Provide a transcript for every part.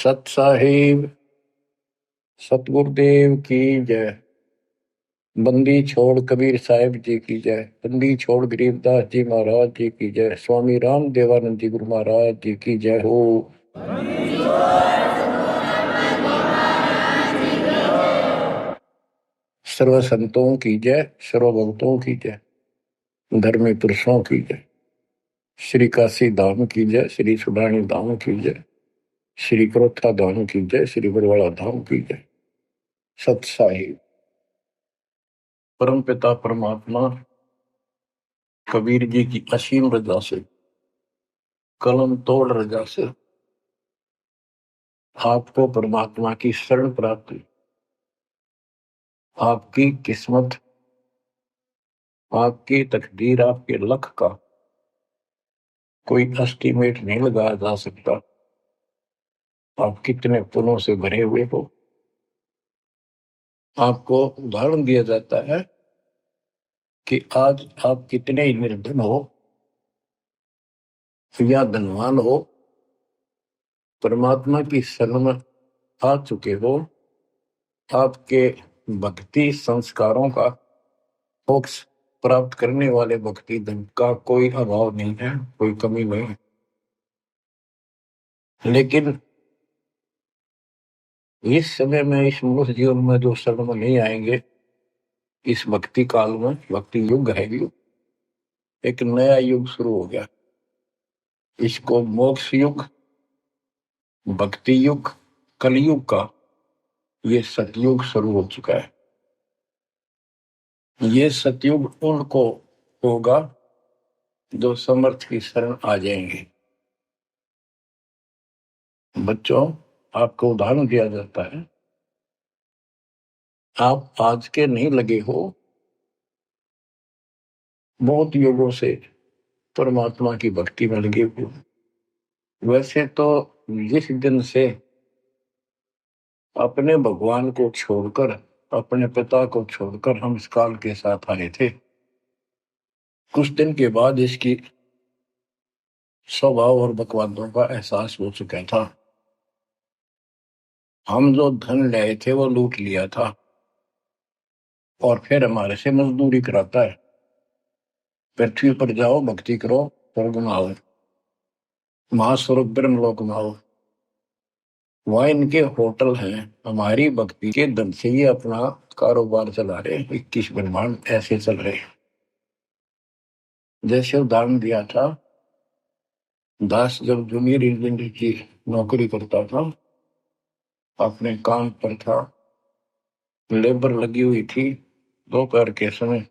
सत साहिब सतगुरुदेव की जय। बंदी छोड़ कबीर साहिब जी की जय। बंदी छोड़ गरीबदास जी महाराज जी की जय। स्वामी राम देवानंद जी गुरु महाराज जी की जय हो। सर्व संतों की जय, सर्व भक्तों की जय, धर्मी पुरुषों की जय। श्री काशी धाम की जय, श्री सुडानी धाम की जय, श्री क्रोथा धाम की जय, श्री बरवाड़ा धाम की जय। सत साहिब परम पिता परमात्मा कबीर जी की असीम रजा से, कलम तोड़ रजा से आपको परमात्मा की शरण प्राप्ति, आपकी किस्मत, आपकी तकदीर, आपके लक का कोई एस्टीमेट नहीं लगाया जा सकता। आप कितने पुण्यों से भरे हुए हो। आपको उदाहरण दिया जाता है कि आज आप कितने ही निर्धन हो या धनवान हो, परमात्मा की शरण में आ चुके हो। आपके भक्ति संस्कारों का, मोक्ष प्राप्त करने वाले भक्ति धन का कोई अभाव नहीं है, कोई कमी नहीं है। लेकिन इस समय में, इस मनुष्य जीवन में जो शरण में नहीं आएंगे, इस भक्ति काल में, भक्ति युग है, एक नया युग शुरू हो गया। इसको मोक्ष युग, भक्ति युग, कलयुग का ये सतयुग शुरू हो चुका है। ये सतयुग उनको होगा जो समर्थ की शरण आ जाएंगे। बच्चों, आपको उदाहरण दिया जाता है, आप आज के नहीं लगे हो, बहुत युगों से परमात्मा की भक्ति में लगे हुए। वैसे तो जिस दिन से अपने भगवान को छोड़कर, अपने पिता को छोड़कर हम इस काल के साथ आए थे, कुछ दिन के बाद इसकी स्वभाव और बकवादों का एहसास हो चुका था। हम जो धन लाए थे वो लूट लिया था और फिर हमारे से मजदूरी कराता है। पृथ्वी पर जाओ, भक्ति करो, स्वर्ग में आओ, महास्वर्ग ब्रह्मलोक में आओ। वहां इनके होटल हैं, हमारी भक्ति के धन से ये अपना कारोबार चला रहे। 21 ब्रह्मांड ऐसे चल रहे। जैसे उदाहरण दिया था, दास जब जूनियर इंजीनियर की नौकरी करता था, अपने काम पर था, लेबर लगी हुई थी, दोपहर के समय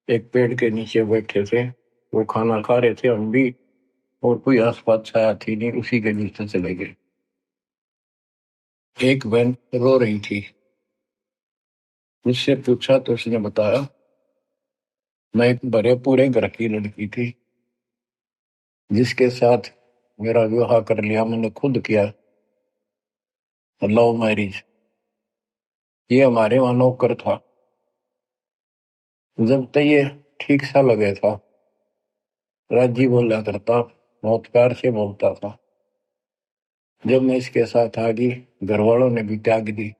एक पेड़ के नीचे बैठे थे, वो खाना खा रहे थे, हम भी, और कोई आसपास छाया थी नहीं, उसी के नीचे चले गए। एक बहन रो रही थी, मुझसे पूछा तो उसने बताया, मैं एक बड़े पूरे घर की लड़की थी जिसके साथ मेरा विवाह कर लिया, मैंने खुद किया, लव मैरिज। ये हमारे वहां नौकर था। जब तक ये ठीक सा लगे था, राजी बोला करता, बहुत प्यार से बोलता था। जब मैं इसके साथ आ गई, घर वालों ने भी त्याग दी।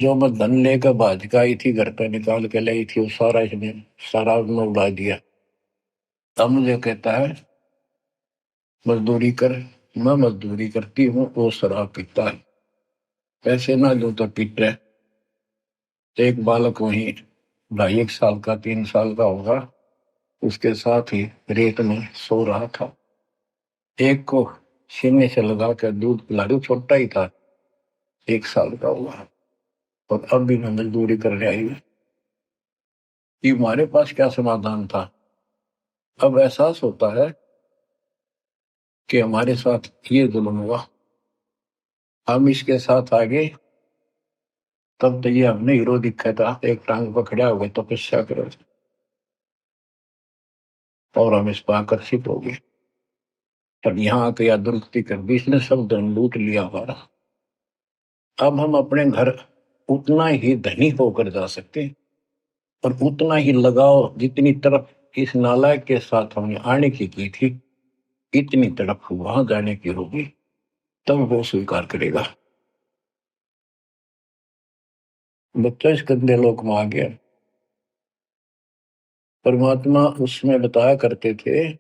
जो मैं धन लेकर भाज का आई थी, घर पे निकाल के लाई थी, वो सारा इसने शराब में उड़ा दिया। तब मुझे कहता है, मजदूरी कर। मैं मजदूरी करती हूँ, वो शराब पीता है, पैसे ना दो तो पीता है। एक बालक वहीं 2.5 साल का, 3 साल का होगा, उसके साथ ही रेत में सो रहा था। एक को सीने से लगा कर दूध पिला रही, छोटा ही था, 1 साल का हुआ, और अब भी मैं मजदूरी करने आई हूँ। कि हमारे पास क्या समाधान था। अब एहसास होता है कि हमारे साथ ये जुल्म हुआ, हम इसके साथ आगे, तब तो ये हमने हीरो दिखा था, एक टांग पकड़ा हुए तपस्या करो, और हम इस पर आकर्षित हो गए। अब यहाँ आके या दुर्गति कर दी, इसने सब धन लूट लिया हमारा। अब हम अपने घर उतना ही धनी होकर जा सकते, और उतना ही लगाव जितनी तरफ इस नालायक के साथ हमने आने की थी, इतनी तरफ वहां जाने की होगी। तब वो स्वीकार करेगा। बच्चा इस गंदे लोक में आ गया। परमात्मा उसमें बताया करते थे,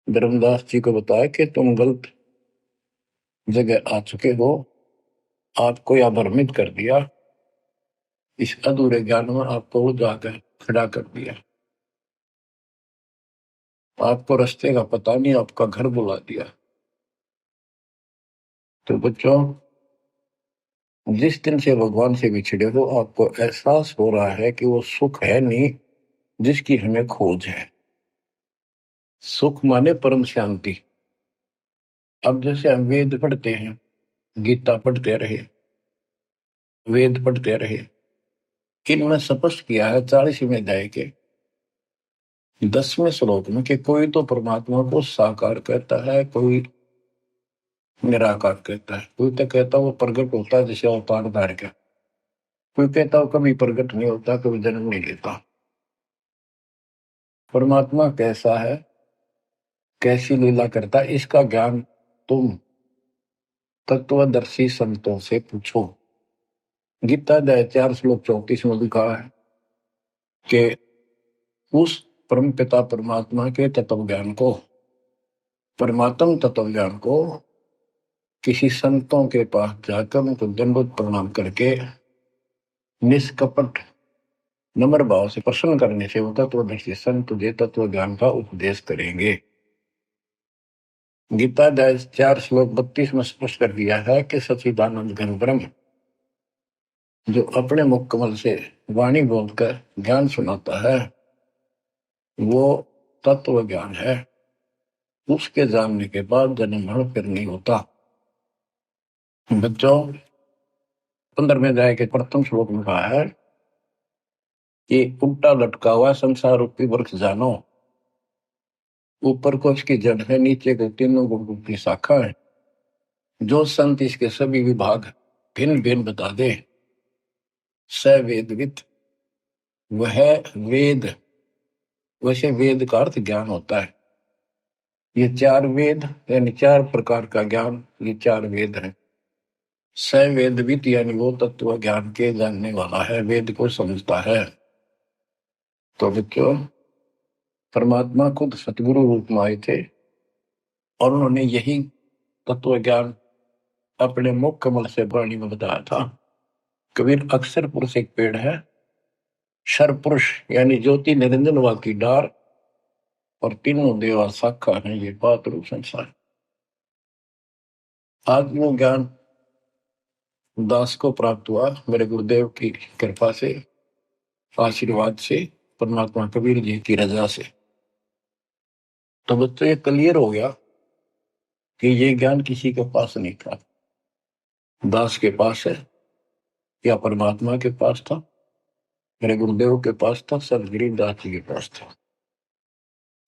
धर्मदास जी को बताया कि तुम गलत जगह आ चुके हो, आपको यह भ्रमित कर दिया, इस अधूरे ज्ञान में आपको वो जाकर खड़ा कर दिया, आपको रास्ते का पता नहीं, आपका घर बुला दिया। तो बच्चों, जिस दिन से भगवान से बिछड़े हो, आपको एहसास हो रहा है कि वो सुख है नहीं जिसकी हमें खोज है। सुख माने परम शांति। अब जैसे हम वेद पढ़ते हैं, गीता पढ़ते रहे, वेद पढ़ते रहे, इनमें स्पष्ट किया है 40वें अध्याय के 10वें श्लोक में कि कोई तो परमात्मा को साकार कहता है, कोई निराकार कहता है, कोई तो कहता वो प्रकट होता है जैसे अवतार धार का, कोई कहता वो कभी प्रकट नहीं होता, कभी जन्म नहीं लेता। परमात्मा कैसा है, कैसी लीला करता है, इसका ज्ञान तुम तत्वदर्शी संतों से पूछो। गीता अध्याय 4 श्लोक 34 में लिखा है कि उस परम पिता परमात्मा के तत्व ज्ञान को, परमात्म तत्व ज्ञान को किसी संतों के पास जाकर उनको दंडवत प्रणाम करके निष्कपट नम्र भाव से प्रसन्न करने से वो तत्वदर्शी संत तुझे तत्व ज्ञान का उपदेश करेंगे। गीता अध्याय 4 श्लोक 32 में स्पष्ट कर दिया है कि सच्चिदानंद घन ब्रह्म जो अपने मुख कमल से वाणी बोलकर ज्ञान सुनाता है, वो तत्व ज्ञान है। उसके जानने के बाद जन्म मरण फिर नहीं होता। बच्चों, 15वें अध्याय के प्रथम श्लोक में कहा है कि उल्टा लटका हुआ संसार रूपी वृक्ष जानो, ऊपर को इसकी जड़ है, नीचे को तीनों गुण की शाखा है। जो संत इसके सभी विभाग भिन्न भिन्न बता दे, स वेदविद, वह वेद। वैसे वेद का अर्थ ज्ञान होता है। ये 4 वेद यानी 4 प्रकार का ज्ञान, ये 4 वेद है। स वेदविद यानी वो तत्व ज्ञान के जानने वाला है, वेद को समझता है। तो बच्चों, परमात्मा खुद सतगुरु रूप में आए थे और उन्होंने यही तत्व ज्ञान अपने मुख कमल से वाणी में बताया था। कबीर अक्षर पुरुष एक पेड़ है, शर पुरुष यानी ज्योति निरंजन वा की डार, और तीनों देवा शाखा है, ये बात रूप संसार। आज वो ज्ञान दास को प्राप्त हुआ मेरे गुरुदेव की कृपा से, आशीर्वाद से, परमात्मा कबीर जी की रजा से। तो बच्चों, ये क्लियर हो गया कि ये ज्ञान किसी के पास नहीं था, दास के पास है या परमात्मा के पास था, मेरे गुरुदेव के पास था, सदगिरी दास जी के पास था।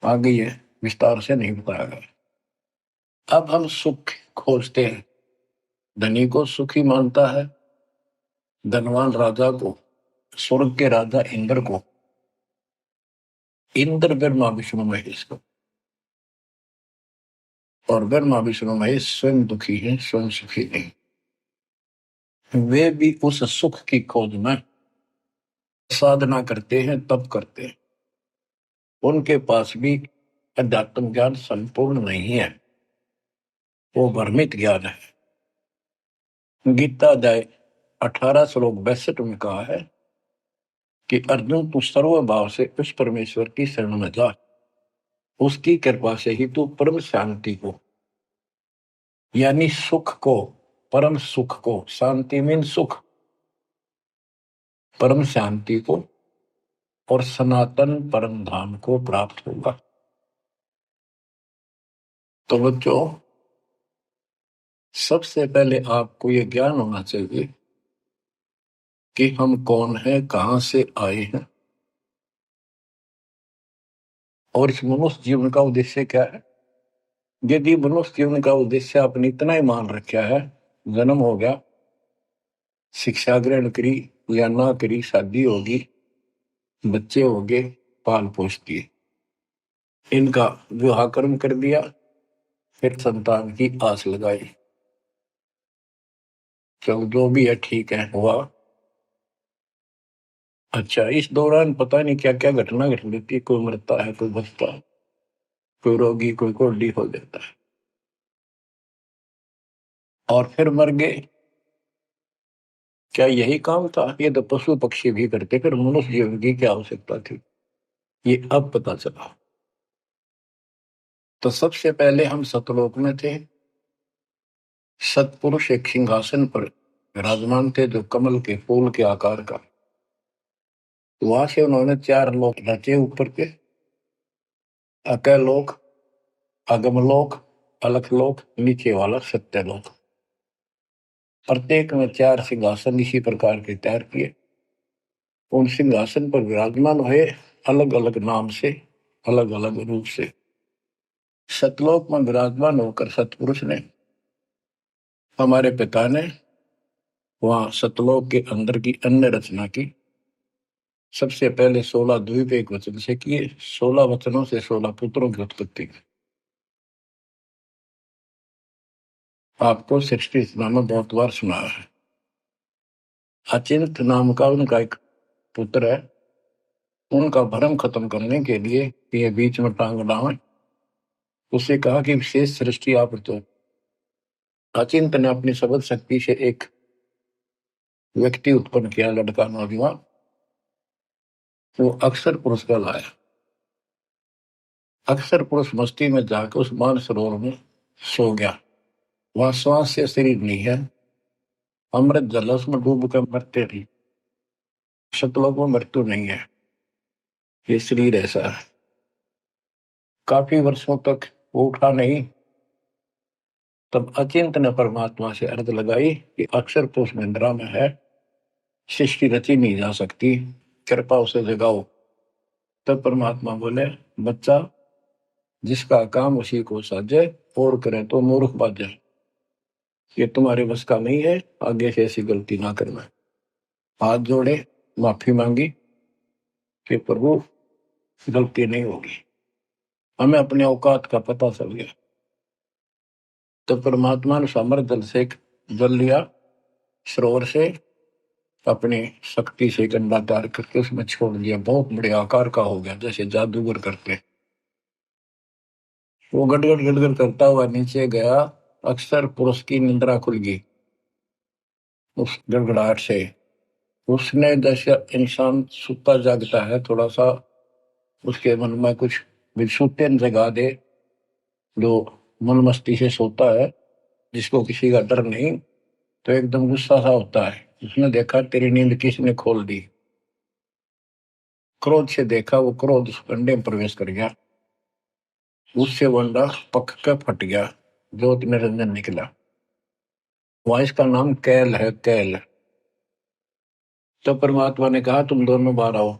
आगे ये विस्तार से नहीं बताया गया। अब हम सुख खोजते हैं। धनी को सुखी मानता है, धनवान राजा को, स्वर्ग के राजा इंद्र को, इंद्र ब्रह्मा विष्णु महेश को, और ब्रह्मा विष्णु महेश स्वयं दुखी है, स्वयं सुखी नहीं। वे भी उस सुख की खोज में साधना करते हैं, तप करते हैं। उनके पास भी अध्यात्म ज्ञान संपूर्ण नहीं है, वो भ्रमित ज्ञान है। गीता अध्याय 18 श्लोक 62 में कहा है कि अर्जुन, तू सर्व भाव से उस परमेश्वर की शरण में जा, उसकी कृपा से ही तू परम शांति को यानी सुख को, परम सुख को, शांति मीन सुख, परम शांति को और सनातन परम धाम को प्राप्त होगा। तो बच्चों, सबसे पहले आपको यह ज्ञान होना चाहिए कि हम कौन हैं, कहां से आए हैं, और इस मनुष्य जीवन का उद्देश्य क्या है। यदि मनुष्य जीवन का उद्देश्य आपने इतना ही मान रखा है, जन्म हो गया, शिक्षा ग्रहण करी या ना करी, शादी होगी, बच्चे हो गए, पाल पोस दिए, इनका विवाह कर्म कर दिया, फिर संतान की आस लगाई। चलो जो भी है ठीक है, हुआ। अच्छा, इस दौरान पता नहीं क्या क्या घटना घट लेती है, कोई मरता है, कोई बचता है, कोई रोगी, कोई कोढ़ी हो जाता है, और फिर मर गए। क्या यही काम था? ये तो पशु पक्षी भी करते, फिर मनुष्य जीवन की क्या आवश्यकता थी? ये अब पता चला। तो सबसे पहले हम सतलोक में थे। सतपुरुष एक सिंहासन पर विराजमान थे, जो कमल के फूल के आकार का। वहां से उन्होंने चार लोक रचे ऊपर के: अकलोक, अगमलोक, अलखलोक, नीचे वाला सत्यलोक। प्रत्येक में चार सिंहासन इसी प्रकार के तैयार किए। उन सिंहासन पर विराजमान हुए, अलग अलग नाम से, अलग अलग रूप से। सतलोक में विराजमान होकर सतपुरुष ने, हमारे पिता ने, वहां सतलोक के अंदर की अन्य रचना की। सबसे पहले 16 द्वीप एक वचन से किए, 16 वचनों से 16 पुत्रों की उत्पत्ति की। आपको सृष्टि में बहुत बार सुना है। अचिंत नाम का उनका एक पुत्र है। उनका भ्रम खत्म करने के लिए ये बीच में टांग डावे, उससे कहा कि विशेष सृष्टि आप तो। अचिंत ने अपनी शब्द शक्ति से एक व्यक्ति उत्पन्न किया, लड़का नौजवान। वो अक्षर पुरुष का लाया। अक्षर पुरुष मस्ती में जाकर उस मान सरोवर में सो गया। वहां श्वास से शरीर नहीं है, अमृत जल उसमें डूब कर मरते रही। सतलोक में मृत्यु नहीं है, ये शरीर ऐसा है। काफी वर्षों तक वो उठा नहीं। तब अचिंत ने परमात्मा से अर्ज लगाई कि अक्षर पुरुष निंद्रा में है, सृष्टि रची नहीं जा सकती, कृपा उसे जगाओ। तब परमात्मा बोले, बच्चा, जिसका काम उसी को साजे, और करे तो मूर्ख बाजे। ये तुम्हारे बस का नहीं है, आगे से ऐसी गलती ना करना। हाथ जोड़े, माफी मांगी कि प्रभु गलती नहीं होगी। हमें अपने औकात का पता चल गया। तो परमात्मा ने सामर जल से जल लिया, सरोवर से अपनी शक्ति से गंडा तैयार करके उसमें छोड़ दिया। बहुत बड़े आकार का हो गया, जैसे जादूगर करते। वो गड़गड़ गड़गड़ करता हुआ नीचे गया। अक्सर पुरुष की निंद्रा खुल गई उस गड़गड़ाहट से। उसने, जैसे इंसान सुता जागता है, थोड़ा सा उसके मन में कुछ विक्षुप्तन जगा दे, जो मन मस्ती से सोता है, जिसको किसी का डर नहीं, तो एकदम गुस्सा सा होता है। उसने देखा तेरी नींद किसने खोल दी। क्रोध से देखा, वो क्रोध उस अंडे में प्रवेश कर गया। उससे वो अंडा पक कर फट गया, ज्योति निरंजन निकला। वहां इसका नाम कैल है, कैल। तो परमात्मा ने कहा, तुम दोनों बाहर आओ।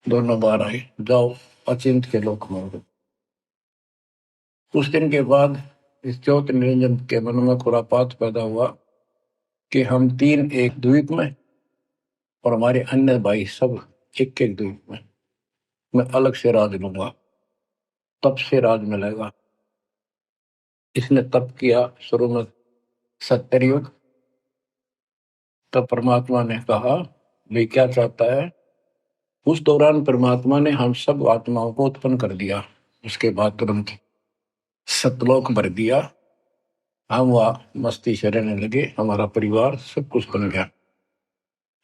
दोनों बाहर आए, जाओ अचिंत के लोक में हो। कुछ दिन के बाद इस ज्योति निरंजन के मन में खुरापात पैदा हुआ कि हम तीन एक द्वीप में, और हमारे अन्य भाई सब एक एक द्वीप में। मैं अलग से राज लूंगा, तप से राज मिलेगा। इसने तप किया शुरू में, सत्तर युग। तब परमात्मा ने कहा, भाई क्या चाहता है? उस दौरान परमात्मा ने हम सब आत्माओं को उत्पन्न कर दिया। उसके बाद तुरंत सतलोक भर दिया। हम वहां मस्ती से रहने लगे, हमारा परिवार सब कुछ बन गया।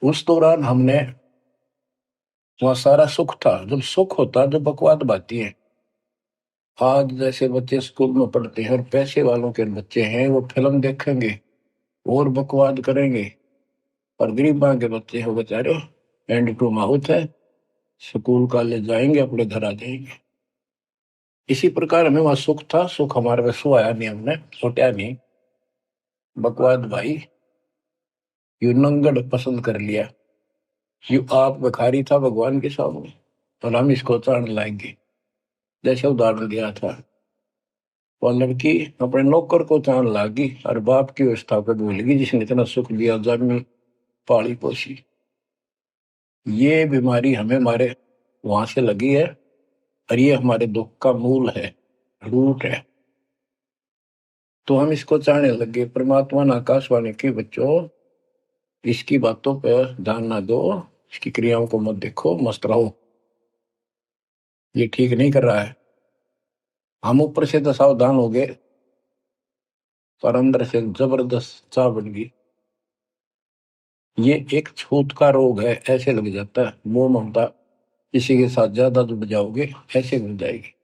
उस दौरान हमने, वहां सारा सुख था। जब सुख होता है, जब बकवाद बाती है। आज जैसे बच्चे स्कूल में पढ़ते हैं और पैसे वालों के बच्चे हैं, वो फिल्म देखेंगे और बकवाद करेंगे, और गरीबा के बच्चे हो बेचारे एंड टू माउथ है, स्कूल कॉलेज जाएंगे, अपने घर आ जाएंगे। इसी प्रकार हमें वहां सुख था। सुख हमारे में सोया नहीं, हमने सोटा नहीं। बकवाद भाई यू नंगड़ पसंद कर लिया। यू आप भिखारी था भगवान के सामने, और हम इसको चाण लाएंगे। जैसे उदाहरण दिया था, वो लड़की अपने नौकर को चाण लागी और बाप की व्यवस्था को भूल गई, जिसने इतना सुख दिया, जन्म पाली पोसी। ये बीमारी हमें हमारे वहां से लगी है, और ये हमारे दुख का मूल है। रूट है। तो हम इसको चाहने लगे। परमात्मा ने आकाशवाणी की, बच्चों इसकी बातों पर ध्यान ना दो, इसकी क्रियाओं को मत देखो, मस्त रहो, ये ठीक नहीं कर रहा है। हम ऊपर से तो सावधान हो गए, पर अंदर से जबरदस्त चाह बन गई। ये एक छूत का रोग है, ऐसे लग जाता है। मोह ममता किसी के साथ ज्यादा जुड़ जाओगे, ऐसे मिल जाएगी।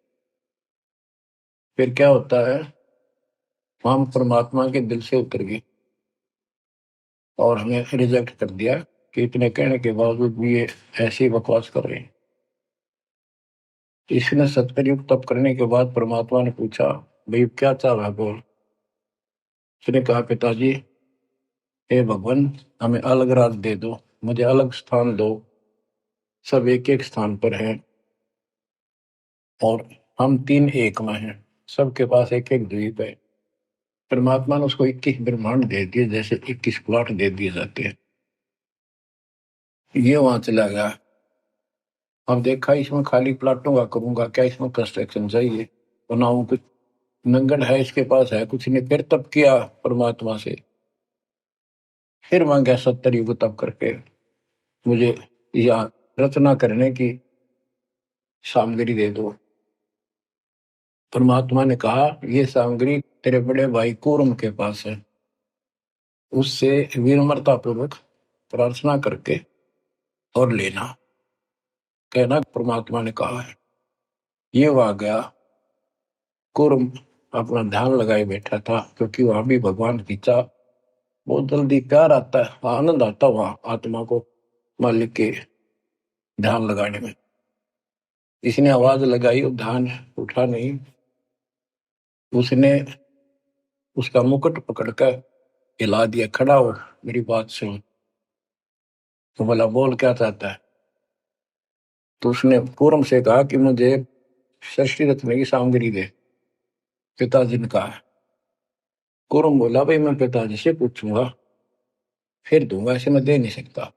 फिर क्या होता है, हम परमात्मा के दिल से उतर गए और हमें रिजेक्ट कर दिया कि इतने कहने के बावजूद भी ये ऐसे ही बकवास कर रहे हैं। इसने सत्कर्युग तप करने के बाद परमात्मा ने पूछा, भाई क्या चाह रहा बोल। उसने कहा, पिताजी हे भगवान, हमें अलग राज्य दे दो, मुझे अलग स्थान दो। सब एक एक स्थान पर हैं और हम तीन एक में हैं, सबके पास एक एक द्वीप है। परमात्मा ने उसको 21 ब्रह्मांड दे दिए, जैसे 21 प्लॉट दे दिए जाते हैं। ये वहां चला गया। अब देखा इसमें खाली प्लाटों का करूंगा क्या, इसमें कंस्ट्रक्शन चाहिए, बनाऊं कुछ। नंगन है इसके पास, है कुछ नहीं। फिर तप किया परमात्मा से, फिर मांगा 70 युग तप करके मुझे यहाँ रचना करने की सामग्री दे दो। परमात्मा ने कहा, ये सामग्री तेरे बड़े भाई कूर्म के पास है, उससे विनम्रता पूर्वक प्रार्थना करके और लेना। कहना परमात्मा ने कहा है। ये वहां गया, कूर्म अपना ध्यान लगाए बैठा था, क्योंकि वहां भी भगवान की चाह, बहुत जल्दी प्यार आता है, आनंद आता वहां आत्मा को मालिक के ध्यान लगाने में। इसने आवाज लगाई और ध्यान उठा नहीं। उसने उसका मुकुट पकड़कर हिला दिया, खड़ा हो मेरी बात सुन। तो बोला, बोल क्या चाहता है। तो उसने पूर्व से कहा कि मुझे षष्ठी रत्न की सामग्री दे। पिताजी ने कहा। पूर्व बोला, भाई मैं पिताजी से पूछूंगा फिर दूंगा, ऐसे मैं दे नहीं सकता,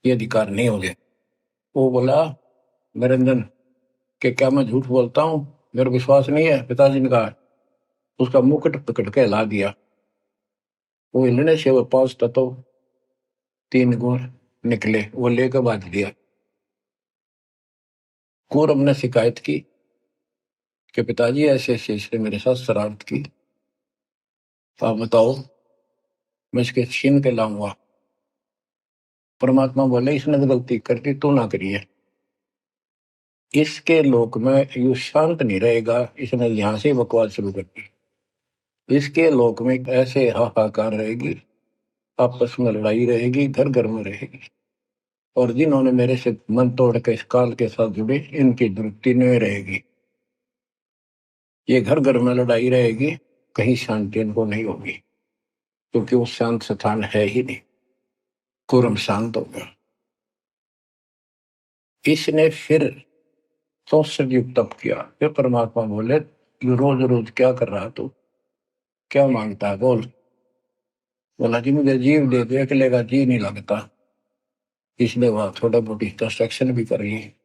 ये अधिकार नहीं हो गया। वो बोला, निरंजन के क्या मैं झूठ बोलता हूँ, मेरा विश्वास नहीं है। पिताजी ने कहा। उसका मुकुट पकड़ के हिला दिया। वो हिलने से वो 5 तत्व 3 गुण निकले, वो लेकर बांध दिया। कौरव ने शिकायत की कि पिताजी ऐसे ऐसे इसने मेरे साथ शरारत की, आप बताओ मैं इसके छीन के लाऊंगा। परमात्मा बोले, इसने तो गलती कर दी, तू ना करिए। इसके लोक में यू शांत नहीं रहेगा, इसने यहां से बकवास शुरू कर दी। इसके लोक में ऐसे हाहाकार रहेगी, आपस में लड़ाई रहेगी, घर घर में रहेगी। और जिन्होंने मेरे से मन तोड़ के इस काल के साथ जुड़े, इनकी तृप्ति नहीं रहेगी। ये घर घर में लड़ाई रहेगी, कहीं शांति इनको नहीं होगी, क्योंकि वो शांत स्थान है ही नहीं। कुरम शांत हो गया। इसने फिर 64 युग तप किया। फिर परमात्मा बोले, ये रोज रोज क्या कर रहा तू, क्या मांगता है बोल। बोला, जी मुझे जीव दे दे, अकेले का जी नहीं लगता, इसलिए वहां थोड़ा मोटी कंस्ट्रक्शन भी कर रही है।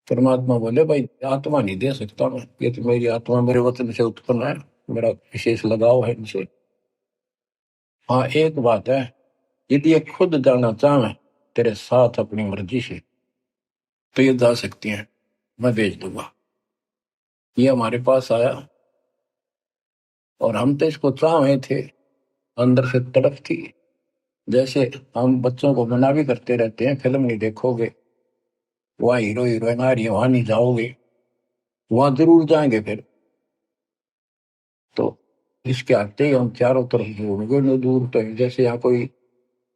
परमात्मा बोले, भाई आत्मा नहीं दे सकता मैं, ये तो मेरी आत्मा मेरे वतन से उत्पन्न है, मेरा विशेष लगाव है इनसे। हाँ एक बात है, यदि ये खुद जाना चाहे तेरे साथ अपनी मर्जी से, तो ये जा सकती हैं, मैं भेज दूंगा। ये हमारे पास आया और हम तो इसको चाह रहे थे, अंदर से तड़प थी। जैसे हम बच्चों को मना भी करते रहते हैं, फिल्म नहीं देखोगे, वहाँ हीरो हीरोइन आ रही है, वहां नहीं जाओगे, वहां जरूर जाएंगे। फिर तो इसके आते ही हम चारों तरफ ढूंढोगे, न दूर तो जैसे यहाँ कोई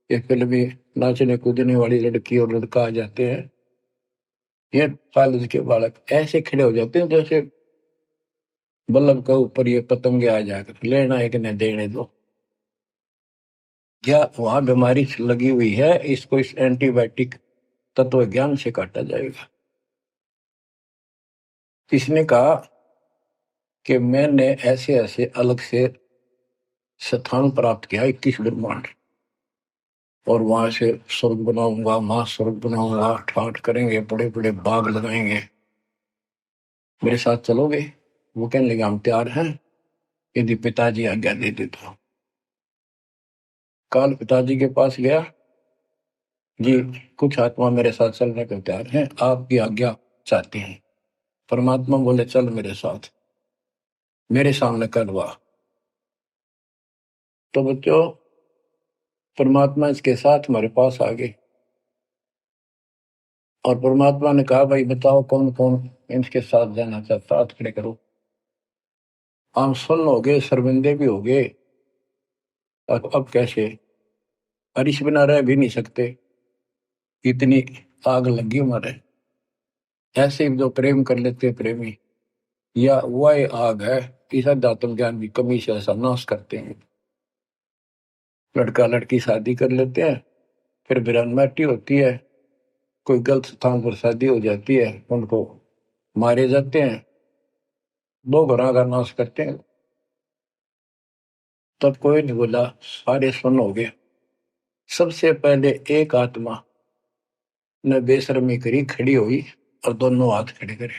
एक फिल्म में नाचने कूदने वाली लड़की और लड़का आ जाते हैं, ये कॉलेज के बालक ऐसे खड़े हो जाते हैं जैसे बल्लभ के ऊपर ये पतंगे आ जाकर लेना है कि नहीं देने दो। या वहां बीमारी लगी हुई है, इसको इस एंटीबायोटिक तत्व ज्ञान से काटा जाएगा। इसने कहा कि मैंने ऐसे ऐसे अलग से स्थान प्राप्त किया, 21 ब्रह्मांड, और वहां से स्वर्ग बनाऊंगा, महास्वर्ग बनाऊंगा, ठाट करेंगे, बड़े बड़े बाग लगाएंगे। मेरे साथ चलोगे? वो कहने लगे हम तैयार हैं, यदि पिताजी आज्ञा दे दे तो। काल पिताजी के पास गया, जी कुछ आत्मा मेरे साथ चलने को तैयार हैं, आपकी आज्ञा चाहते हैं। परमात्मा बोले चल मेरे साथ, मेरे सामने कर हुआ। तो बच्चों, परमात्मा इसके साथ हमारे पास आ गए और परमात्मा ने कहा भाई बताओ कौन कौन इनके साथ जाना चाहता, हाथ खड़े करो। हम सुन हो गए, शर्मिंदे भी हो गए, और अब कैसे, बारिश बिना रह भी नहीं सकते, इतनी आग लगी हमारे। ऐसे जो प्रेम कर लेते हैं प्रेमी, या वह आग है, इस अध्यात्म ज्ञान की कमी से ऐसा नाश करते हैं। लड़का लड़की शादी कर लेते हैं, फिर वीरानमाटी होती है, कोई गलत स्थान पर शादी हो जाती है, उनको मारे जाते हैं, दो घरों का नाश करते हैं। तब कोई नहीं बोला, सारे सुन हो गए। सबसे पहले एक आत्मा ने बेशर्मी करी, खड़ी हुई और दोनों हाथ खड़े करे।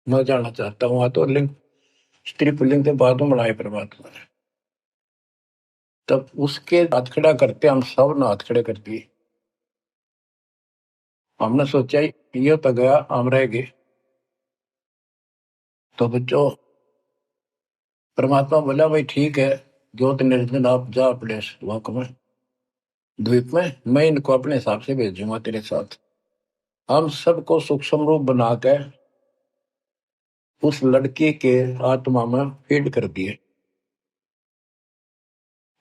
मैं जानना चाहता हूं, तो लिंग स्त्री पुल्लिंग के बाद में बनाए परमात्मा ने। तब उसके हाथ खड़ा करते हम सब ने हाथ खड़े कर दिए। हमने सोचा ये तो गया, हम रह गए। तो बच्चों, परमात्मा बोला भाई ठीक है, ज्योत निर्जन आप जा अपने लोक में, द्वीप में, मैं इनको अपने हिसाब से भेजूंगा तेरे साथ। हम सबको सूक्ष्म रूप बनाकर उस लड़की के आत्मा में फीड कर दिए।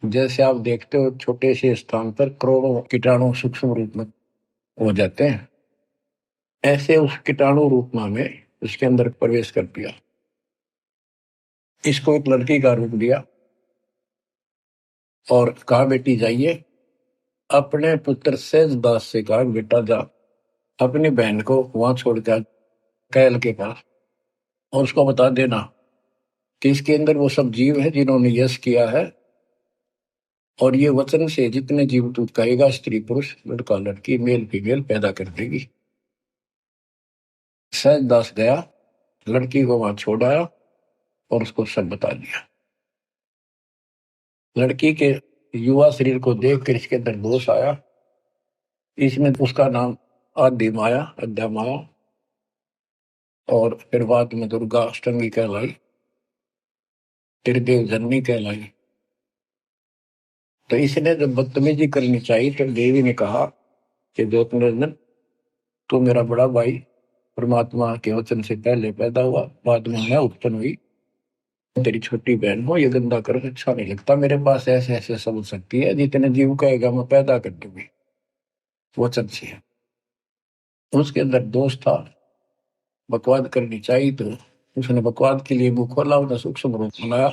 जैसे आप देखते हो छोटे से स्थान पर करोड़ों कीटाणु सूक्ष्म रूप में हो जाते हैं, ऐसे उस कीटाणु रूप में उसके अंदर प्रवेश कर दिया। इसको एक लड़की का रूप दिया और कहा बेटी जाइए, अपने पुत्र सहज दास से कहा बेटा जा अपनी बहन को वहां छोड़ कर कैल के पास, और उसको बता देना कि इसके अंदर वो सब जीव है जिन्होंने यश किया है, और ये वचन से जितने जीव तू कहेगा, स्त्री पुरुष लड़का लड़की मेल फीमेल पैदा कर देगी। सहज दास गया, लड़की को वहां छोड़ आया और उसको सब बता दिया। लड़की के युवा शरीर को देखकर इसके अंदर दोष आया, इसमें उसका नाम आदि माया, अद्या माया, और फिर बाद में दुर्गा अष्टंगी कहलाई, त्रिदेव जननी कहलाई। तो इसने जब बदतमीजी करनी चाहिए तो देवी ने कहा कि ज्योत निरंजन तू मेरा बड़ा भाई, परमात्मा के वचन से पहले पैदा हुआ, बाद में मैं उत्पन्न हुई, तेरी छोटी बहन हो, ये गंदा कर अच्छा नहीं लगता। मेरे पास ऐसे ऐसे सब शक्ति है, जितने जीव कहेगा मैं पैदा कर दूंगी वचन से। उसके अंदर दोष था, बकवाद करनी चाहिए, तो उसने बकवाद के लिए मुंह खोला, उसने सूक्ष्म रूप बनाया,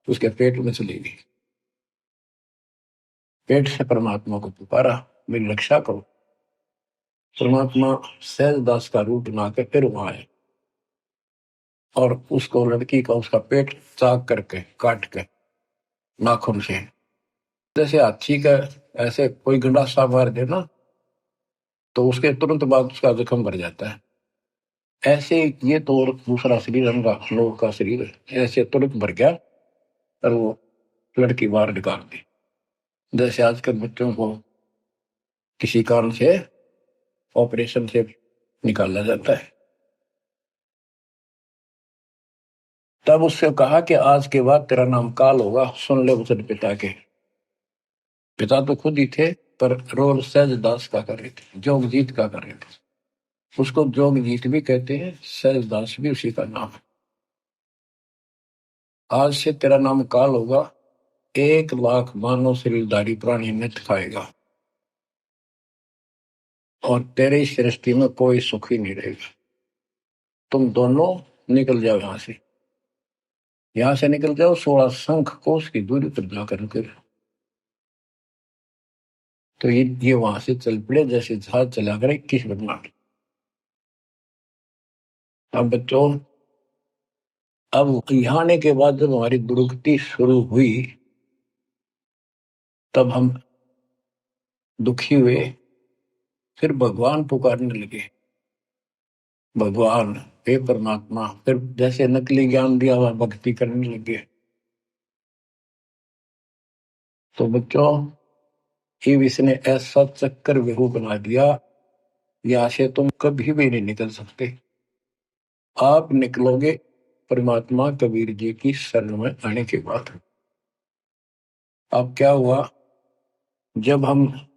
उसके पेट में चली गई। पेट से परमात्मा को पुकारा, मेरी रक्षा करो। परमात्मा सहज दास का रूप बनाकर फिर वहां आए और उसको लड़की का उसका पेट चाक करके काट के नाखून से, जैसे हाथी का ऐसे कोई गंडासा मार दे ना, तो उसके तुरंत बाद उसका जख्म भर जाता है। ऐसे ये तो और दूसरा शरीर हमका लोग का शरीर ऐसे तुरंत भर गया और वो लड़की बाहर निकाल दी। जैसे आजकल बच्चों को किसी कारण से ऑपरेशन से निकाला जाता है। तब उससे कहा कि आज के बाद तेरा नाम काल होगा, सुन ले वचन पिता के। पिता तो खुद ही थे, पर रोल सहज दास का कर रहे थे, जोगजीत का कर रहे थे। उसको जोगजीत भी कहते हैं, सहज दास भी उसी का नाम है। आज से तेरा नाम काल होगा, 1,00,000 मानव शरीरधारी प्राणी नित खाएगा और तेरे इस सृष्टि में कोई सुख ही नहीं रहेगा। तुम दोनों निकल जाओ यहां से निकल जाओ, 16 शंख कोस की दूरी पर जाकर कर। तो ये वहां से चल पड़े, जैसे जहाज चला कर 21 बदला। अब बच्चों, अब यहाँ आने के बाद जब हमारी दुर्गति शुरू हुई, तब हम दुखी हुए, फिर भगवान पुकारने लगे, भगवान हे परमात्मा। फिर जैसे नकली ज्ञान दिया हुआ भक्ति करने लगे। तो बच्चों, शिव इसने ऐसा चक्कर व्यू बना दिया, यहाँ से तुम कभी भी नहीं निकल सकते। आप निकलोगे परमात्मा कबीर जी की शरण में आने के बाद। अब क्या हुआ, जब हम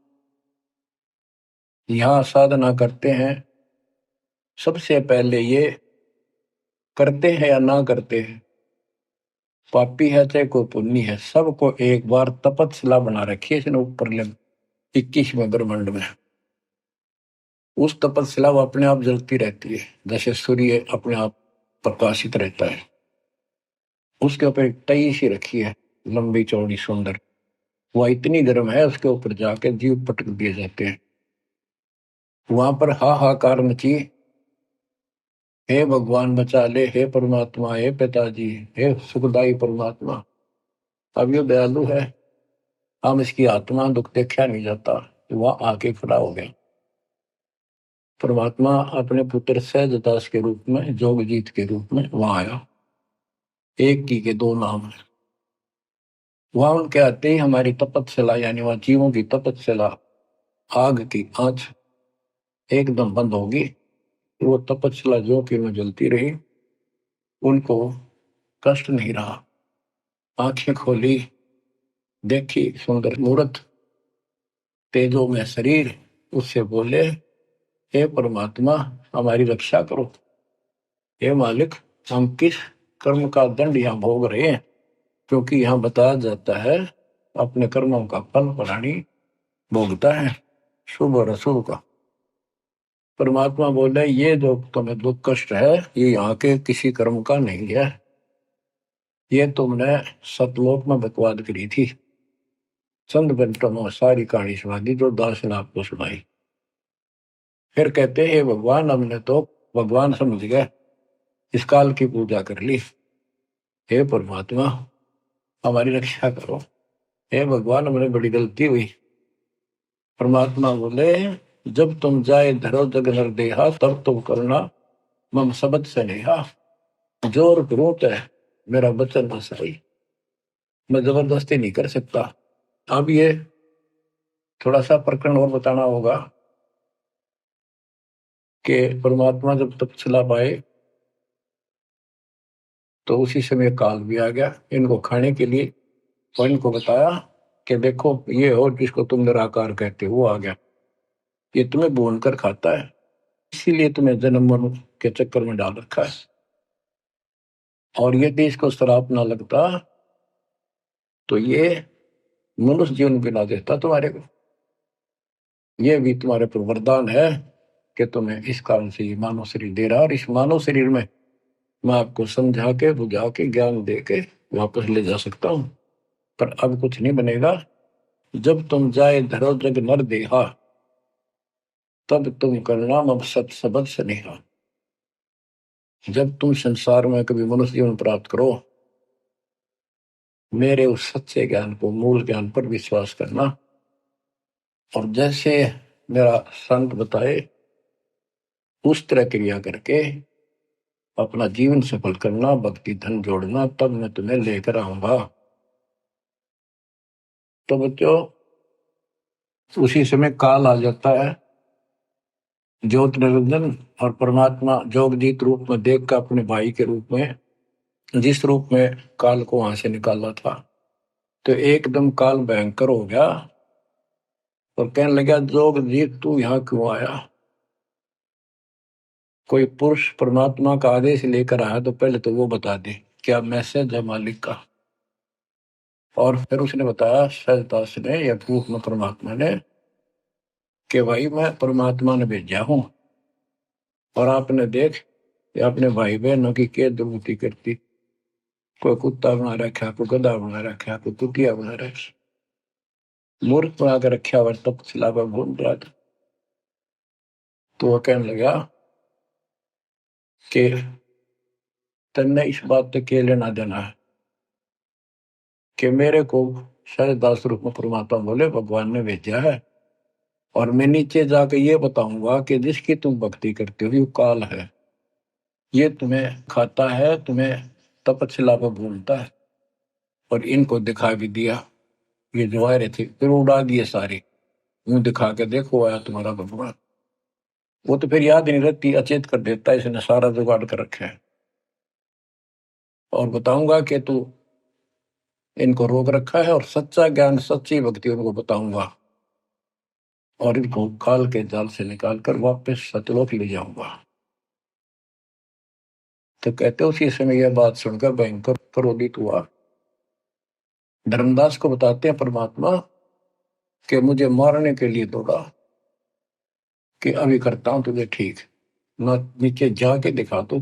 यहाँ साधना करते हैं, सबसे पहले ये करते हैं या ना करते हैं, पापी है चाहे कोई पुण्य है, सबको एक बार तपस्या बना रखी है इसने ऊपर 21वें ब्रह्मांड में। उस तपस्या वो अपने आप जलती रहती है, जैसे सूर्य अपने आप प्रकाशित रहता है। उसके ऊपर एक तई सी रखी है, लंबी चौड़ी सुंदर, वह इतनी गर्म है, उसके ऊपर जाके जीव पटक दिए जाते हैं। वहां पर हाहाकार मची, हे भगवान बचा ले, हे परमात्मा, हे पिताजी, हे सुखदाई परमात्मा। अब ये दयालु है, हम इसकी आत्मा दुख देखा नहीं जाता। वह आके खड़ा हो गया। परमात्मा अपने पुत्र सहजदास के रूप में, जोगजीत के रूप में वहां आया। एक की के दो नाम है। वहां उनके आते ही हमारी तपस्या, यानी वह जीवों की तपस्या, आग की आंच एकदम बंद होगी। वो तपस्या जो कि में जलती रही, उनको कष्ट नहीं रहा। आंखें खोली, देखी सुंदर मूर्त, तेजो में शरीर, उससे बोले, हे परमात्मा हमारी रक्षा करो। हे मालिक, हम किस कर्म का दंड यहाँ भोग रहे हैं, क्योंकि यहाँ बताया जाता है अपने कर्मों का फल प्राणी भोगता है, शुभ और अशुभ का। परमात्मा बोले, ये जो तुम्हें दुख कष्ट है, ये यहाँ के किसी कर्म का नहीं है, ये तुमने सतलोक में बकवाद करी थी। चंद मिनटों में सारी कहानी सुना दी जो दास ने आपको सुनाई। फिर कहते हैं, भगवान हमने तो भगवान समझ गए, इस काल की पूजा कर ली। हे परमात्मा हमारी रक्षा करो। हे भगवान हमने बड़ी गलती हुई। परमात्मा बोले, जब तुम जाए धरो जग नर देहा, तब तुम करना मम सबद से नेहा। जोर करूं तो मेरा बचन न सही, मैं जबरदस्ती नहीं कर सकता। अब ये थोड़ा सा प्रकरण और बताना होगा कि परमात्मा जब तपस्या पाए तो उसी समय काल भी आ गया इनको खाने के लिए। तो इनको बताया कि देखो ये हो जिसको तुम निराकार कहते हो, वो आ गया, ये तुम्हें भून कर खाता है, इसीलिए तुम्हें जन्म मरण के चक्कर में डाल रखा है। और यदि इसको श्राप ना लगता तो ये मनुष्य जीवन भी ना देता तुम्हारे को। ये भी तुम्हारे पर वरदान है कि तुम्हें इस कारण से ये मानव शरीर दे रहा, और इस मानव शरीर में मैं आपको समझा के बुझा के ज्ञान दे के वापस ले जा सकता हूं। पर अब कुछ नहीं बनेगा। जब तुम जाए धरो जग नर देहा, तब तुम करना मम सत सबद स्नेहा। जब तुम संसार में कभी मनुष्य जीवन प्राप्त करो, मेरे उस सच्चे ज्ञान को, मूल ज्ञान पर विश्वास करना, और जैसे मेरा संत बताए उस तरह क्रिया करके अपना जीवन सफल करना, भक्ति धन जोड़ना, तब मैं तुम्हें लेकर आऊंगा। तो बच्चों, उसी समय काल आ जाता है, ज्योत निरंजन और परमात्मा जोगजीत रूप में देख कर अपने भाई के रूप में, जिस रूप में काल को वहां से निकाला था, तो एकदम काल भयंकर हो गया और कहने लगा, जोगजीत तू यहाँ क्यों आया? कोई पुरुष परमात्मा का आदेश लेकर आया तो पहले तो वो बता दे क्या मैसेज है मालिक का। और फिर उसने बताया सहजदास ने या रूप में परमात्मा ने कि भाई मैं परमात्मा ने भेजा हूं, और आपने देख अपने भाई बहनों की क्या दुर्गति करती, कोई कुत्ता बना रखा, कोई गधा बना रखा, कोई कुटिया बना रखा, मूर्ख बना के रखा हुआ, तब सिलावा भूल रहा था। तो वह कहने लगा कि तन्ने इस बात तक के लेना देना है कि मेरे को सहजदास रूप में परमात्मा बोले भगवान ने भेजा है, और मैं नीचे जाकर ये बताऊंगा कि जिसकी तुम भक्ति करते हो ये काल है, ये तुम्हें खाता है, तुम्हें तपस्या पर भूलता है। और इनको दिखा भी दिया, ये जो आ रहे थे फिर उड़ा दिए सारे, यूं दिखा के देखो आया तुम्हारा भगवान। वो तो फिर याद नहीं रहती, अचेत कर देता है, इसने सारा जुगाड़ कर रखा है। और बताऊंगा कि तू इनको रोक रखा है, और सच्चा ज्ञान सच्ची भक्ति उनको बताऊंगा, और इनको काल के जाल से निकाल कर वापस सतलोक ले जाऊंगा। तो कहते उसी समय यह बात सुनकर भयंकर क्रोधित हुआ। धर्मदास को बताते हैं परमात्मा कि मुझे मारने के लिए दौड़ा, कि अभी करता हूं तुझे ठीक, न नीचे जाके दिखा दो।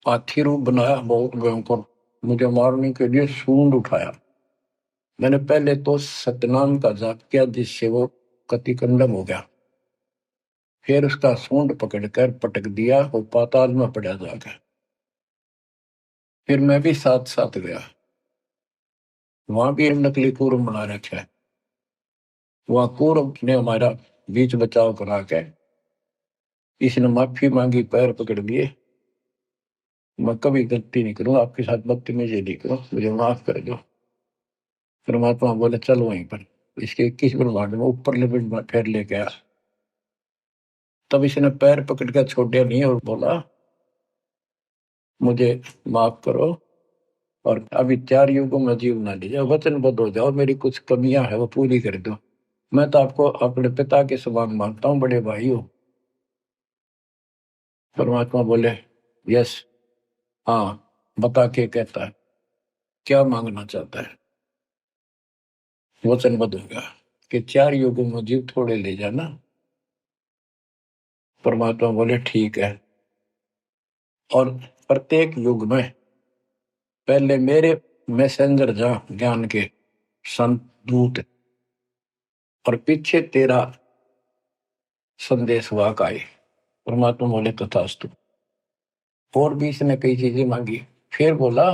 हाथी रूप बनाया बहुत भयंकर, मुझे मारने के लिए सूंड उठाया। मैंने पहले तो सतनाम का जाप किया, जिससे वो कतिकंडम हो गया। फिर उसका सूंड पकड़कर पटक दिया, वो पाताल में पड़ा जाकर। फिर मैं भी साथ साथ गया, वहां भी नकली कूर्म बना रखा है। वहां कूर्म ने हमारा बीच बचाव करा के इसने माफी मांगी, पैर पकड़ लिए, मैं कभी गलती नहीं करूंगा, आपके साथ बदतमीजी नहीं करूं, मुझे माफ कर दो। परमात्मा बोले चल वहीं पर, इसके 21 ब्रह्मांड में ऊपर लेवल में फिर लेके आया। तब इसने पैर पकड़ कर छोड़े नहीं और बोला मुझे माफ करो, और अभी 4 युगों में जीव ना लीजिए, वचनबद्ध हो जाओ, मेरी कुछ कमियां है वो पूरी कर दो। मैं तो आपको अपने पिता के समान मानता हूँ, बड़े भाई हो। परमात्मा बोले यस, हाँ, बता के कहता है क्या मांगना चाहता है। वचनबद्ध होगा कि 4 युगों में जीव थोड़े ले जाना। परमात्मा बोले ठीक है, और प्रत्येक युग में पहले मेरे मैसेंजर जा ज्ञान के संत दूत, और पीछे तेरा संदेश वाहक आए। परमात्मा बोले तथास्तु। और भी इसने कई चीजें मांगी। फिर बोला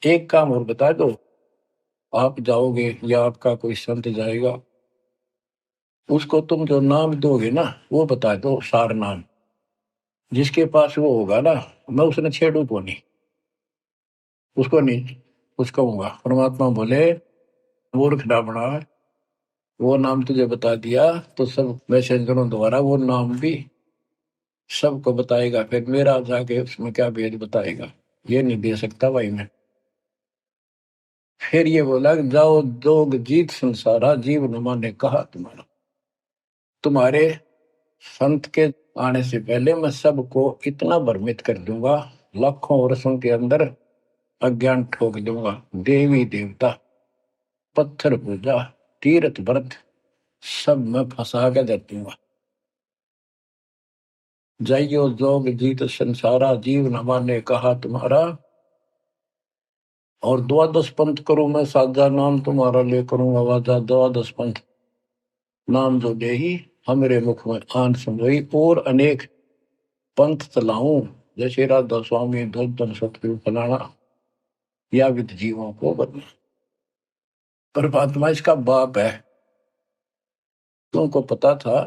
एक काम और बता दो, आप जाओगे या आपका कोई संत जाएगा, उसको तुम जो नाम दोगे ना वो बता दो, सार नाम, जिसके पास वो होगा ना, मैं उसने छेड़ू को नहीं, उसको नहीं कुछ कहूंगा। परमात्मा बोले मूर्ख ना बना, वो नाम तुझे बता दिया तो सब मैसेंजरों द्वारा वो नाम भी सबको बताएगा, फिर मेरा जाके उसमें क्या भेद बताएगा, ये नहीं दे सकता भाई मैं। फिर ये बोला जाओ जोग जीत संसारा, जीव नुमा ने कहा तुम्हारा, तुम्हारे संत के आने से पहले मैं सबको इतना भ्रमित कर दूंगा, लाखों वर्षों के अंदर अज्ञान ठोक दूंगा। देवी देवता, पत्थर पूजा, तीर्थ व्रत, सब मैं फंसा के दे दूंगा। जाइयो जोग जीत संसारा, जीव न माने कहा तुम्हारा, और द्वादश पंथ करूं मैं साजा, नाम तुम्हारा ले करूं आवाजा। द्वादश पंथ नाम जो दे ही हमरे मुख में आन समझोई, और अनेक पंथ चलाऊं, जैसे राधा स्वामी धन सतगुरु फलाना, या विद जीवों को बदला। परमात्मा इसका बाप है। तुमको पता था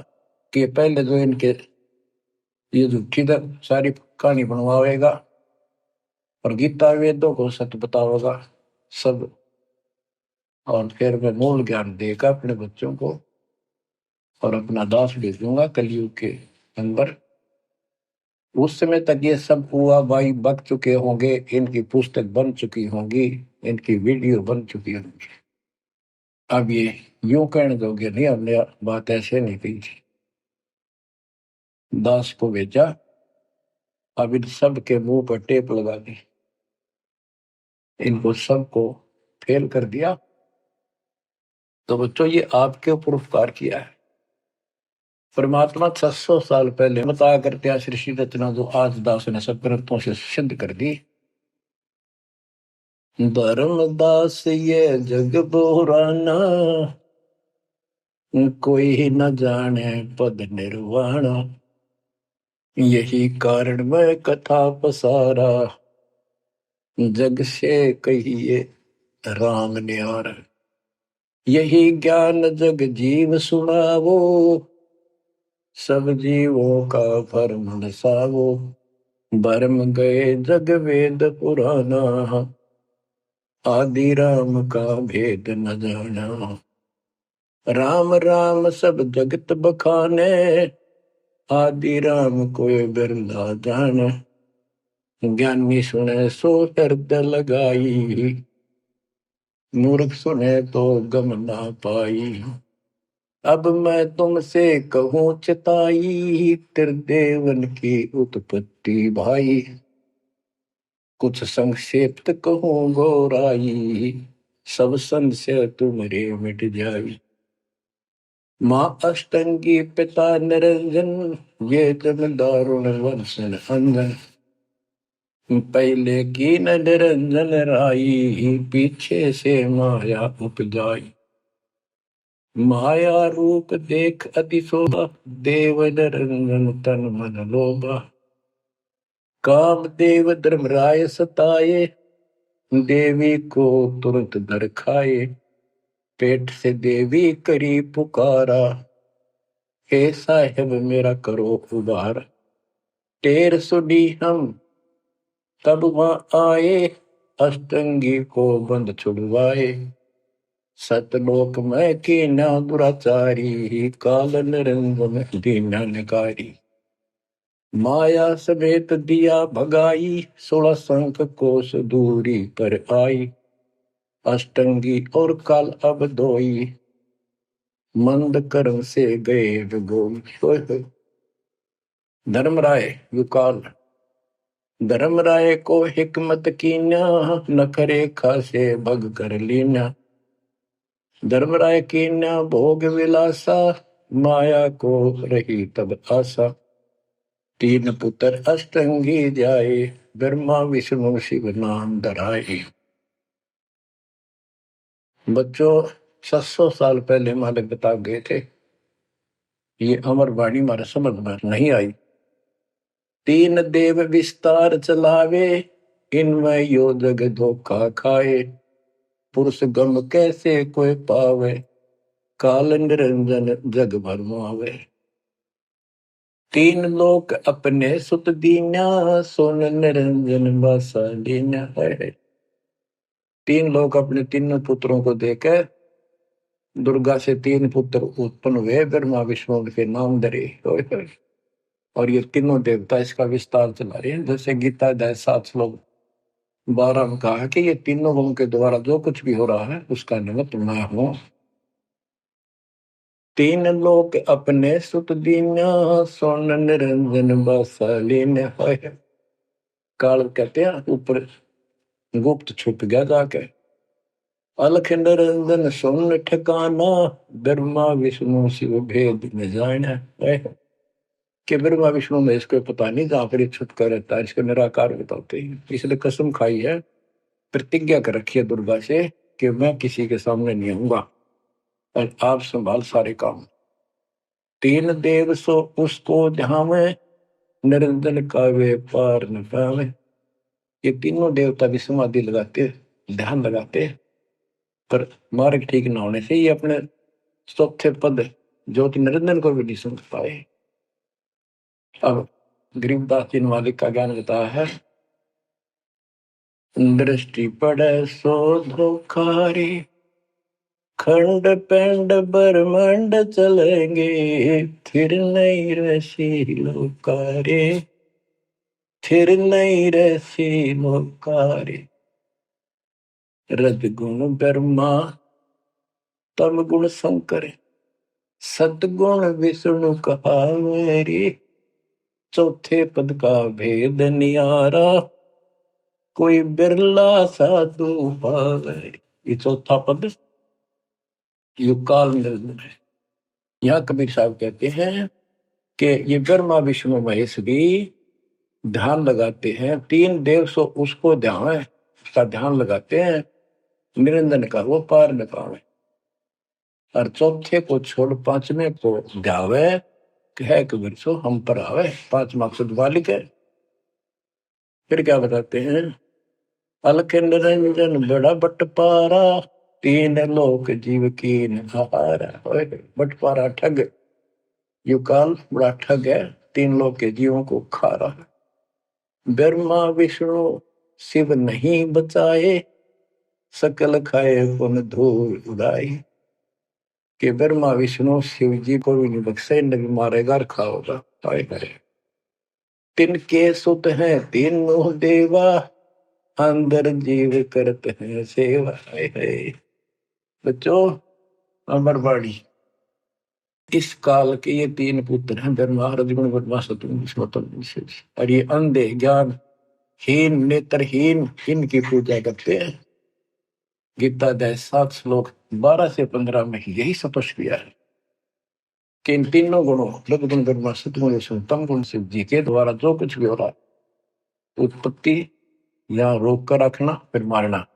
कि पहले जो इनके ये झूठी सारी कहानी बनवाएगा, और गीता वेदों को सत्य बताओगा सब, और फिर मैं मूल ज्ञान देगा अपने बच्चों को, और अपना दास भेजूंगा कलयुग के अंदर। उस समय तक ये सब हुआ भाई बक चुके होंगे, इनकी पुस्तक बन चुकी होंगी, इनकी वीडियो बन चुकी होंगी। अब ये यूं कहने दोगे नहीं, हमने बात ऐसे नहीं कही थी। दास को भेजा, अब इन सब के मुंह पर टेप लगा दी, इनको सबको फेल कर दिया। तो बच्चों ये आपके ऊपर उपकार किया है। परमात्मा 600 साल पहले बताया करते सृष्टि रचना, जो आज दास ने सब ग्रंथों से सिद्ध कर दी। धर्मदास ये जग पुराना, कोई न जाने पद निर्वाणा, यही कारण मैं कथा पसारा, जग से कहिए राम न्यारा। यही ज्ञान जग जीव सुनावो, सब जीवों का भरम नसावो। भरम गए जग वेद पुराना, आदि राम का भेद न जाना। राम राम सब जगत बखाने, आदि राम कोई बिरला जाने। ज्ञानी सुने सो हृदय लगाई, मूर्ख सुने तो गम ना पाई। अब मैं तुमसे कहूँ चिताई, त्रिदेवन की उत्पत्ति भाई। कुछ संक्षेप्त कहूँ गौराई, सब संशय तुमरे मिट जाई। माँ अष्टंगी पिता निरंजन, ये जन दारुण वंशन अंजन। पहले की न निरंजन राई, पीछे से माया उपजाई। माया रूप देख अति शोभा, देव निरंजन तन मन लोभा। काम देव धर्मराय सताए, देवी को तुरंत नर खाए। पेट से देवी करी पुकारा, हे साहेब मेरा करो उबार। टेर सुनी हम तब वहां आए, अष्टंगी को बंद छुड़वाए। सतलोक में कीना दुराचारी, काल निरंजन दीना निकारी। माया समेत दिया भगाई, 16 संख कोस दूरी पर आई। अष्टंगी और काल अब दोई, मंद कर्म से गए विगोई। धर्मराय युकाल। धर्मराय को हिकमत कीन्या, नखरे खासे भग कर लीन्या। धर्मराय कीन्या भोग विलासा, माया को रही तब आशा। 3 पुत्र अष्टंगी जाए, ब्रह्मा विष्णु शिव नाम धराए। बच्चों 700 साल पहले मालिक बता गए थे, ये अमर वाणी हमारे समझ में नहीं आई। 3 देव विस्तार चलावे, इनमें यो जग धोखा खाए। पुरुष गम कैसे कोई पावे, काल निरंजन जग भरमावे। 3 लोक अपने सुत दीन्या, सोन निरंजन बासा लीन्या है। 3 लोग अपने तीनों पुत्रों को देकर दुर्गा से 3 पुत्र उत्पन्न हुए, ब्रह्मा विष्णु के नाम धरे। और ये तीनों देवता इसका विस्तार चला रहे हैं। जैसे गीता अध्याय 7 श्लोक 12 में कहा कि ये तीनों गुण के द्वारा जो कुछ भी हो रहा है उसका निमित्त मैं हूं। 3 लोक अपने सुत दीन्या, सोन निरंजन बासालीन है। काल कहते हैं ऊपर गुप्त छुप गया जाके। अलख निरंजन सोन ठिकाना, ब्रह्मा विष्णु शिव भेद न जाना है। कि ब्रह्मा विष्णु में इसको पता नहीं, जहां पर छुपका रहता है इसको निराकार बताते हैं। इसलिए कसम खाई है, प्रतिज्ञा कर रखी है दुर्गा से कि मैं किसी के सामने नहीं आऊंगा और आप संभाल सारे काम। 3 देव सो उसको ध्यावे, निरंजन का वे पार न पावे। ये तीनों देवता भी समाधि लगाते, ध्यान लगाते, पर मार्ग ठीक न होने से ये अपने चौथे पद ज्योति निरंजन को भी नहीं समझ पाए। अब गरीबदास जी मालिक का ज्ञान बताया है। दृष्टि पड़े सो धोखारी, खंड पेंड ब्रह्मांड चलेंगे, फिर नहीं रसी लोकारे। फिर नहीं रसी लोकारे। रज गुण ब्रह्मा, तम गुण शंकर, सतगुण विष्णु कहावेरी। चौथे पद का भेद नियारा, कोई बिरला साधु पावे। ये चौथा पद युकाल निरंजन है। यहाँ कबीर साहब कहते हैं कि ये ब्रह्मा विष्णु महेश भी ध्यान लगाते हैं। 3 देव सो उसको ध्यान है, उसका ध्यान लगाते हैं, निरंजन का वो पार न पावे। और चौथे को छोड़ 5वें को ध्यावे, कह कबीर सो हम पर आवे। 5 मकसद वालिक है। फिर क्या बताते हैं, अलख निरंजन बड़ा बटपारा, 3 लोक जीव कीन आहारा। बटपारा ठग, युकाल बड़ा ठग है, 3 लोक के जीवों को खा रहा है। ब्रह्मा विष्णु शिव नहीं बचाए, सकल खाए पुन धूल उड़ाए। कि ब्रह्मा विष्णु शिव जी को भी नहीं बख्शे, न भी मारेगा और खाओगा। हाय हाय। तिनके सुत हैं तीनों देवा, अंदर जीव करते हैं सेवा। हाय हाय। बच्चों, अमरवाड़ी इस काल के ये तीन पुत्र हैं, ब्रह्मा रजगुण ब्रह्मा सतगुण विष्णु विशेष। और ये अंधे ज्ञान हीन नेत्रहीन इनकी पूजा करते हैं। गीता अध्याय 7 श्लोक 12 से 15 में यही स्पष्ट किया है कि इन तीनों गुणों रजगुण ब्रह्मा सतगुण विष्णु तम गुण शिव जी के द्वारा जो कुछ भी हो रहा है, उत्पत्ति या रोक कर रखना फिर मारना,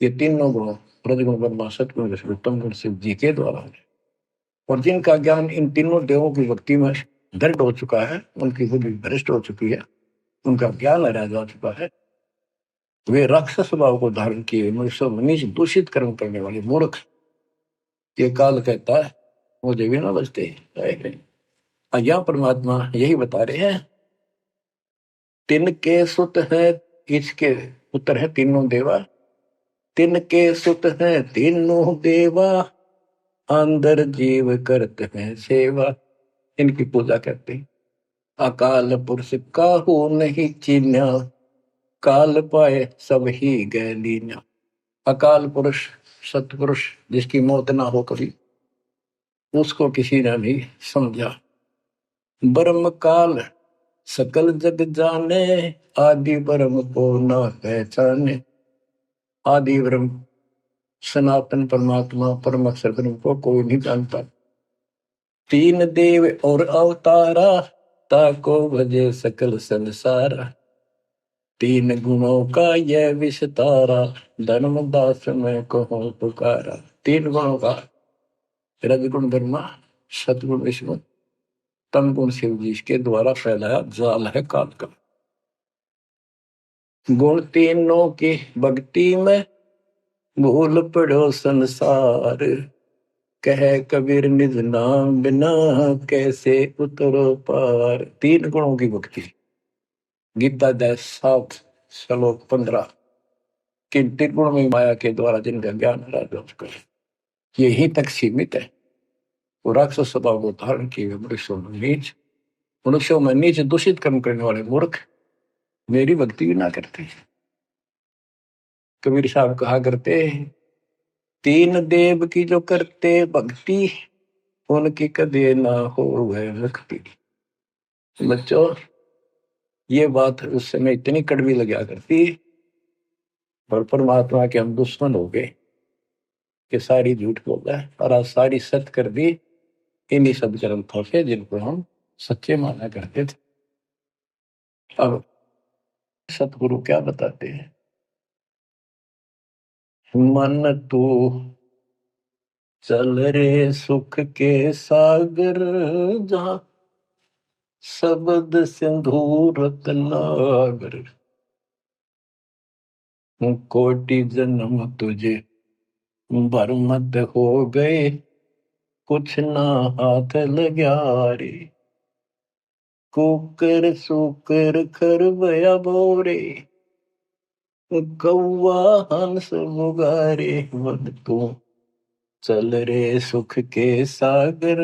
ये तीनों गुणों रजगुण ब्रह्मा सतगुण विष्णु तम गुण शिव जी के द्वारा है। और जिनका ज्ञान इन तीनों देवों की भक्ति में दृढ़ हो चुका है, उनकी बुद्धि भ्रष्ट हो चुकी है, उनका ज्ञान हरा जा चुका है, वे राक्षस भाव को धारण किए मनुष्य नीच दूषित कर्म करने वाले मूर्ख, ये काल कहता है मुझे भी ना बचते। यहाँ परमात्मा यही बता रहे हैं, तिनके सुत है, इसके पुत्र है तीनों देवा, तिनके सुत है तीनों देवा, अंदर जीव करते हैं सेवा। इनकी पूजा करते हैं। अकाल पुरुष काहू नहीं चीन्या, काल पाए सब ही गए लीन्या। अकाल पुरुष सतपुरुष जिसकी मौत ना हो कभी, उसको किसी ने नहीं समझा। ब्रह्म काल सकल जग जाने, आदि ब्रह्म को ना पहचाने। आदि ब्रह्म सनातन परमात्मा परम अक्षर ब्रह्म को कोई नहीं जानता। तीन देव और अवतारा, ताको भजे सकल संसारा। तीन गुणों का यह विस्तारा, धर्मदास में कहूँ पुकारा। तीन गुणों का रजगुण ब्रह्मा सतगुण विष्णु तम गुण शिव जी के द्वारा फैलाया जाल है काल का। गुण तीनों की भक्ति में भूल पड़ो संसार, कह कबीर निज नाम बिना कैसे उतरो पार। तीन गुणों की भक्ति, गीता अध्याय 7 श्लोक 15। किन तीन गुण में माया के द्वारा जिनका ज्ञान हरा चुका है, यही तक सीमित है। वो राक्षस स्वभाव को धारण किए मनुष्यों में नीच दूषित कर्म करने वाले मूर्ख मेरी भक्ति भी ना करते। कबीर साहब कहा करते, तीन देव की जो करते भक्ति, उनकी कदे ना हो वह मुक्ति। बच्चों, ये बात उस समय इतनी कड़वी लगा करती, और परमात्मा के हम दुश्मन हो गए कि सारी झूठ बोल रहा है, और आज सारी सत्य कर दी इन्हीं सदग्रंथों से जिनको हम सच्चे माना करते थे। अब सतगुरु क्या बताते हैं, मन तू चल रे सुख के सागर, जहां शब्द सिंधु रत्नागर। कोटि जन्म तुझे बरमत हो गए, कुछ ना हाथ लग्या रे। कुकर सुकर खरबया बोरे, कौआ हंस मुगारे। मन तू चल रे सुख के सागर,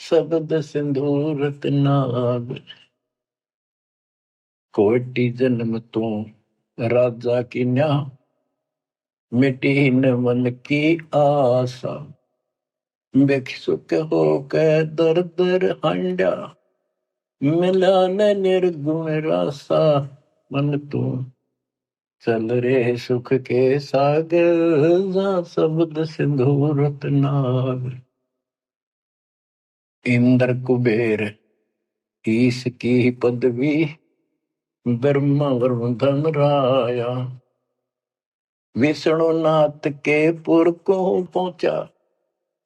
शब्द सिंधु रत्नागर। कोटि जन्म तू राजा की न्या, मिटी न मन की आशा। भिक्षुक हो के दर दर हंडा, मिला न निर्गुण रासा। मन तू चल रे सुख के सागर, जहाँ शब्द सिंधु रत्नागर। इंद्र कुबेर ईश की पदवी, ब्रह्मा वरुण धन राया। विष्णुनाथ के पुर को पहुंचा,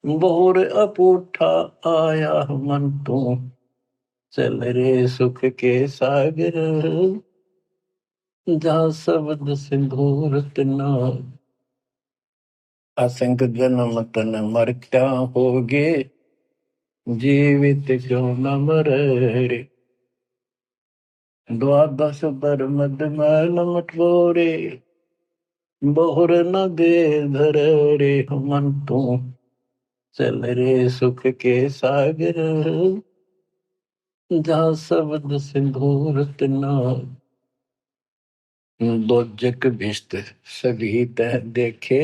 बोर अपूठा आया। मन तू चल रे सुख के सागर, जहाँ शब्द सिंधु रत्नागर। असंख्य जन्म तन मरता होगे, जीवित क्यों न मरे रे। द्वादश बर मद मैल मटोरे, बहुर न दे धर रे मन तू, चल रे सुख के सागर, जहाँ शब्द सिंदूर तना, दोजक भिष्ट सभी तह देखे,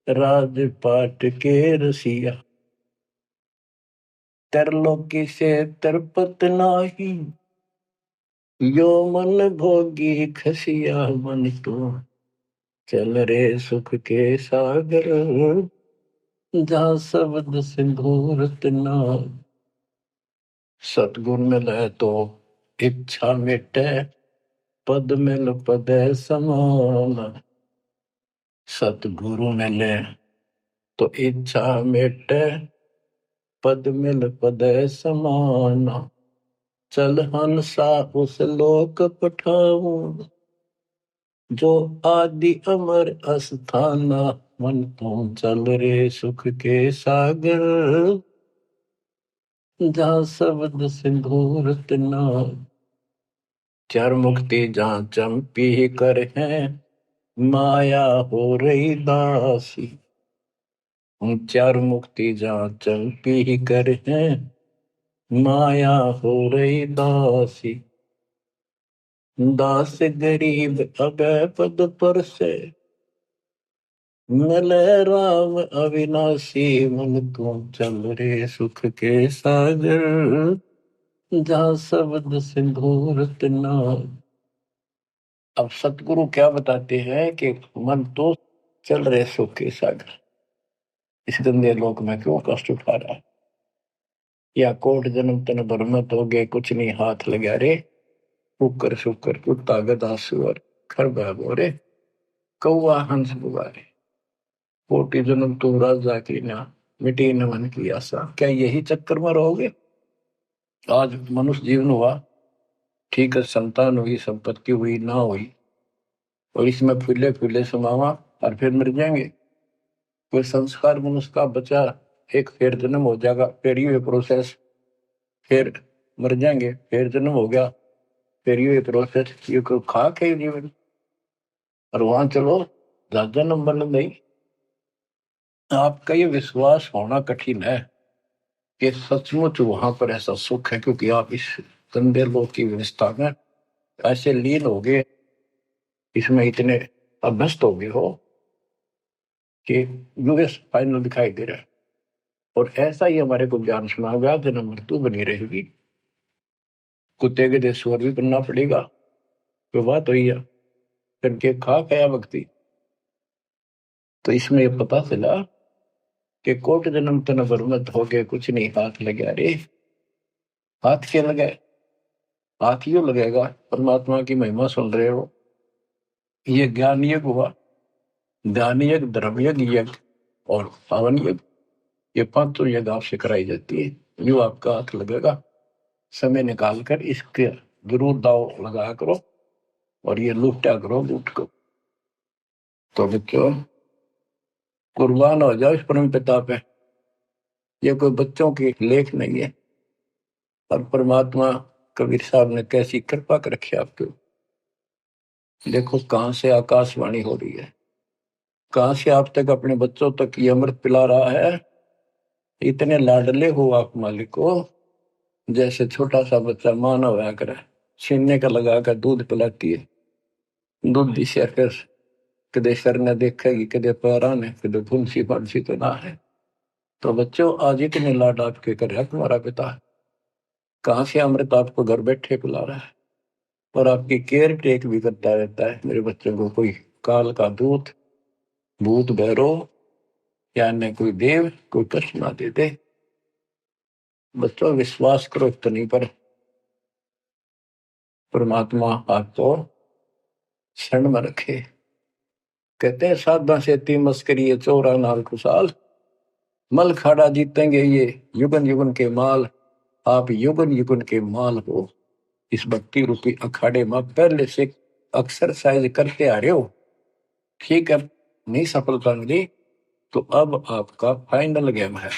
राजपाट के रसिया, तरलोकी से तरपत नाही, यो मन भोगी खसिया मन तू, चल रे सुख के सागर, जहाँ शब्द सिंदूर तना। सतगुण मिले तो इच्छा मिटे, पद मिल पद समान, सतगुरु मिले तो इच्छा मिटे, पद मिल पद समान, चल हंसा उस लोक पठाऊं, जो आदि अमर अस्थाना, मन तुम चल रे सुख के सागर, जहाँ शब्द सिंदूर तना। चार मुक्ति जहाँ चंपी कर है, माया हो रही दासी, चार मुक्ति जहाँ चंपी कर है, माया हो रही दासी, दास गरीब अभय पद पर से, मिले राम अविनाशी, मन तू चल रे सुख के सागर, जहाँ शब्द सिंदूर तना। अब सतगुरु क्या बताते हैं कि मन तो चल रहे सुख के सागर, इस गंदे लोक में क्यों कष्ट उठा रहा है, या कोट जन्म तन भरमत हो गए, कुछ नहीं हाथ लगा रे, कुकर शुकर कुत्ता गधा सुअर खरबा बोरे, कौआ हंस बुआरे, कोटि जन्म तू राजा की ना, मिटी न मन की आशा। क्या यही चक्कर में रहोगे? आज मनुष्य जीवन हुआ, ठीक है, संतान हुई, संपत्ति हुई ना हुई, और इसमें फूले फूले समावा और फिर मर जाएंगे। कोई संस्कार मनुष्य का बचा, एक फिर जन्म हो जाएगा, फिर ये प्रोसेस, फिर मर जाएंगे, फिर जन्म हो गया, फिर ये प्रोसेस, ये कोई खाक है जीवन। और वहां चलो जन्म बन नहीं। आपका ये विश्वास होना कठिन है कि सचमुच वहां पर ऐसा सुख है, क्योंकि आप इस गंदे लोक की व्यवस्था में ऐसे लीन हो गए, इसमें इतने अभ्यस्त हो गए हो कि यूएस फाइनल दिखाई दे रहा है। और ऐसा ही हमारे को ज्ञान सुना गया, जन्म मृत्यु बनी रहेगी, कुत्ते के देश स्वर भी बनना पड़ेगा। तो बात हुई है, करके खा गया भक्ति। तो इसमें ये पता चला कि कोट जन्म तन बरमत हो गए, कुछ नहीं हाथ लगे रे। हाथ क्या लगे? हाथ यूं लगेगा, परमात्मा की महिमा सुन रहे हो, ये ज्ञान यज्ञ हुआ, ध्यान यज्ञ, धर्म यज्ञ, यज्ञ और पावन यज्ञ, ये पांचों यज्ञ आपसे कराई जाती है। यूं आपका हाथ लगेगा, समय निकाल कर इसके जरूर दाव लगा करो, और ये लूटा करो लूट को। तो बच्चों, कुर्बान हो जाओ इस परम पिता पे। ये कोई बच्चों की लेख नहीं है, और परमात्मा कबीर साहब ने कैसी कृपा कर रखी आपके। देखो कहां से आकाशवाणी हो रही है, कहां से आप तक अपने बच्चों तक ये अमृत पिला रहा है। इतने लाडले हो आप मालिक को, जैसे छोटा सा बच्चा माना हुआ कर छीनने का लगा कर दूध पिलाती है। दूध दिशा फिर कदे सर ने देखेगी, कदे पैरा ने, कदे फुंसी फांसी तो ना है। तो बच्चों, आज इतने लाड आपके कर रहा तुम्हारा पिता, कहां से अमृत आपको घर बैठे पिला रहा है, और आपकी केयर टेक भी करता रहता है। मेरे बच्चों को कोई काल का दूत, भूत भैरव या अन्य कोई देव कोई कष्ट ना दे दे। बच्चों, विश्वास करो इतनी पर, परमात्मा आपको शरण में रखे। कहते हैं साधा से ती मस्करी चौरा नाल खुशाल, मल खाड़ा जीतेंगे ये युगन युगन के माल। आप युगन युगन के माल हो, इस भक्ति रूपी अखाड़े में पहले से एक्सरसाइज करते आ रहे हो। ठीक है, नहीं सफलता मिली तो अब आपका फाइनल गेम है,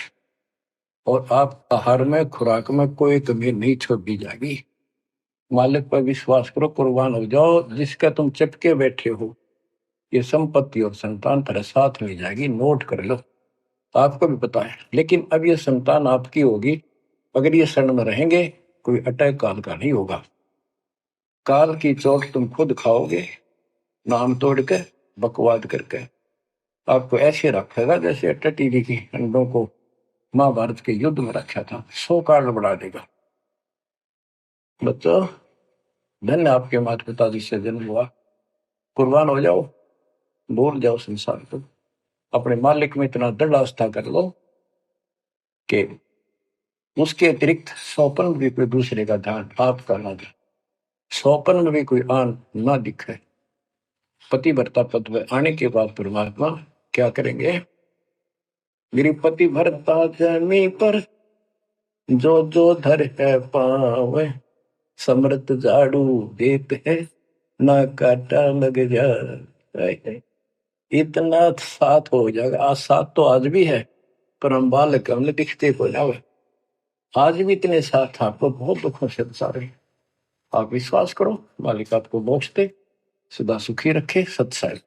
और आप आहार में खुराक में कोई कमी नहीं छोड़ दी जाएगी। मालिक पर विश्वास करो, कुर्बान हो जाओ। जिसका तुम चिपके बैठे हो, ये संपत्ति और संतान तेरे साथ ले जाएगी, नोट कर लो। आपको भी पता है, लेकिन अब ये संतान आपकी होगी। अगर ये शरण में रहेंगे, कोई अटैक काल का नहीं होगा। काल की चोट तुम खुद खाओगे, नाम तोड़ के, बकवाद करके। आपको ऐसे रखेगा जैसे टटीरी की अंडों को महाभारत के युद्ध में रखा था, 100 काल बढ़ा देगा। बच्चों, धन्य आपके माता पिता जिससे जन्म हुआ। कुर्बान हो जाओ, भूल जाओ संसार को। अपने मालिक में इतना दृढ़ आस्था कर लो कि उसके अतिरिक्त सौपन में भी कोई दूसरे का ध्यान आपका ना दे, सौपन में भी कोई आन ना दिखे। पतिव्रता पद में आने के बाद परमात्मा क्या करेंगे? गिरिपति भरता जमी पर जो जो धर है पावे, समृत झाड़ू देत है ना काटा लग जाए। इतना साथ हो जाएगा। आज साथ तो आज भी है, पर हम बालक हमने दिखते को जावे। आज भी इतने साथ आपको बहुत दुखों से सारे। आप विश्वास करो, मालिक आपको मोक्ष दे, सदा सुखी रखे। सत्संग